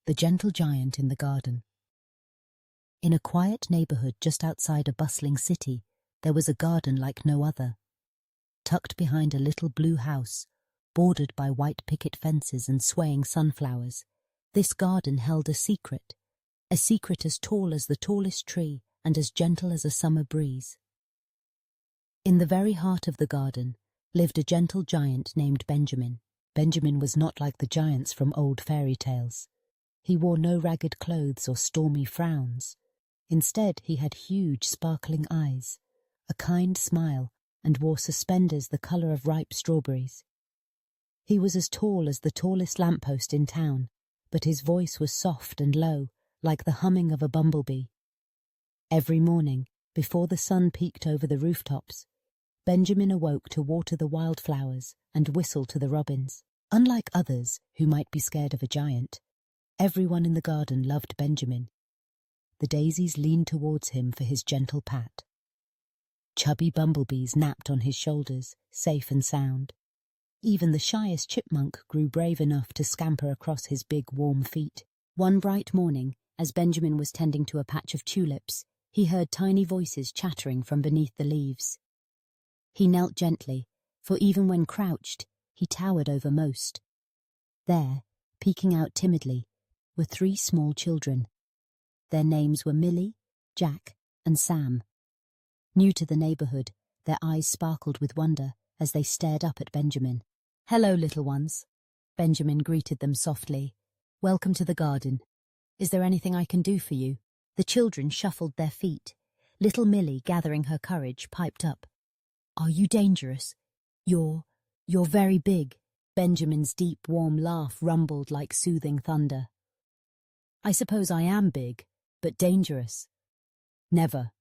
The Gentle Giant in the Garden. In a quiet neighborhood just outside a bustling city, there was a garden like no other. Tucked behind a little blue house, bordered by white picket fences and swaying sunflowers, this garden held a secret as tall as the tallest tree and as gentle as a summer breeze. In the very heart of the garden lived a gentle giant named Benjamin. Benjamin was not like the giants from old fairy tales. He wore no ragged clothes or stormy frowns. Instead, he had huge, sparkling eyes, a kind smile, and wore suspenders the colour of ripe strawberries. He was as tall as the tallest lamppost in town, but his voice was soft and low, like the humming of a bumblebee. Every morning, before the sun peeked over the rooftops, Benjamin awoke to water the wildflowers and whistle to the robins. Unlike others who might be scared of a giant, everyone in the garden loved Benjamin. The daisies leaned towards him for his gentle pat. Chubby bumblebees napped on his shoulders, safe and sound. Even the shyest chipmunk grew brave enough to scamper across his big, warm feet. One bright morning, as Benjamin was tending to a patch of tulips, he heard tiny voices chattering from beneath the leaves. He knelt gently, for even when crouched, he towered over most. There, peeking out timidly, were 3 small children. Their names were Millie, Jack, and Sam. New to the neighborhood, their eyes sparkled with wonder as they stared up at Benjamin. "Hello, little ones," Benjamin greeted them softly. "Welcome to the garden. Is there anything I can do for you?" The children shuffled their feet. Little Millie, gathering her courage, piped up. "Are you dangerous? You're very big." Benjamin's deep, warm laugh rumbled like soothing thunder. "I suppose I am big, but dangerous. Never.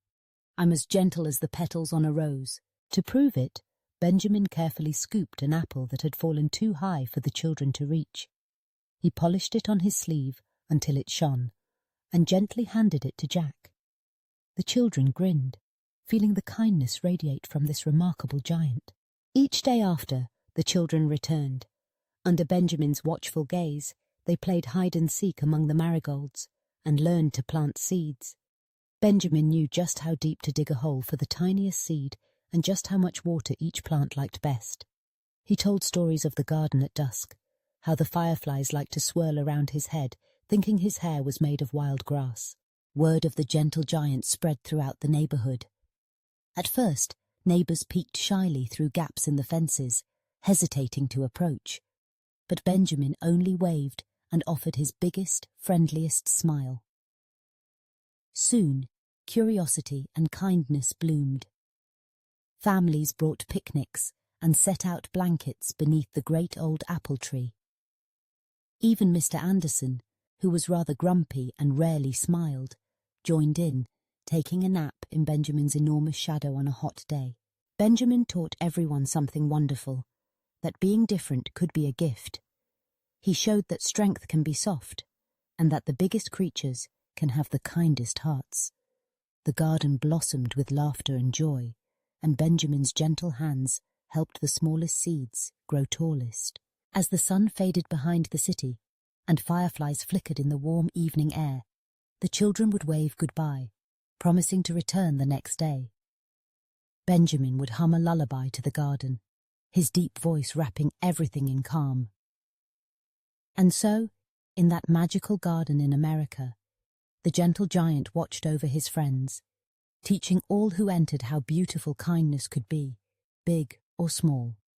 I'm as gentle as the petals on a rose." To prove it, Benjamin carefully scooped an apple that had fallen too high for the children to reach. He polished it on his sleeve until it shone, and gently handed it to Jack. The children grinned, feeling the kindness radiate from this remarkable giant. Each day after, the children returned. Under Benjamin's watchful gaze, they played hide-and-seek among the marigolds and learned to plant seeds. Benjamin knew just how deep to dig a hole for the tiniest seed and just how much water each plant liked best. He told stories of the garden at dusk, how the fireflies liked to swirl around his head, thinking his hair was made of wild grass. Word of the gentle giant spread throughout the neighborhood. At first, neighbors peeked shyly through gaps in the fences, hesitating to approach. But Benjamin only waved and offered his biggest, friendliest smile. Soon, curiosity and kindness bloomed. Families brought picnics and set out blankets beneath the great old apple tree. Even Mr. Anderson, who was rather grumpy and rarely smiled, joined in, taking a nap in Benjamin's enormous shadow on a hot day. Benjamin taught everyone something wonderful, that being different could be a gift. He showed that strength can be soft, and that the biggest creatures can have the kindest hearts. The garden blossomed with laughter and joy, and Benjamin's gentle hands helped the smallest seeds grow tallest. As the sun faded behind the city, and fireflies flickered in the warm evening air, the children would wave goodbye, promising to return the next day. Benjamin would hum a lullaby to the garden, his deep voice wrapping everything in calm. And so, in that magical garden in America, the gentle giant watched over his friends, teaching all who entered how beautiful kindness could be, big or small.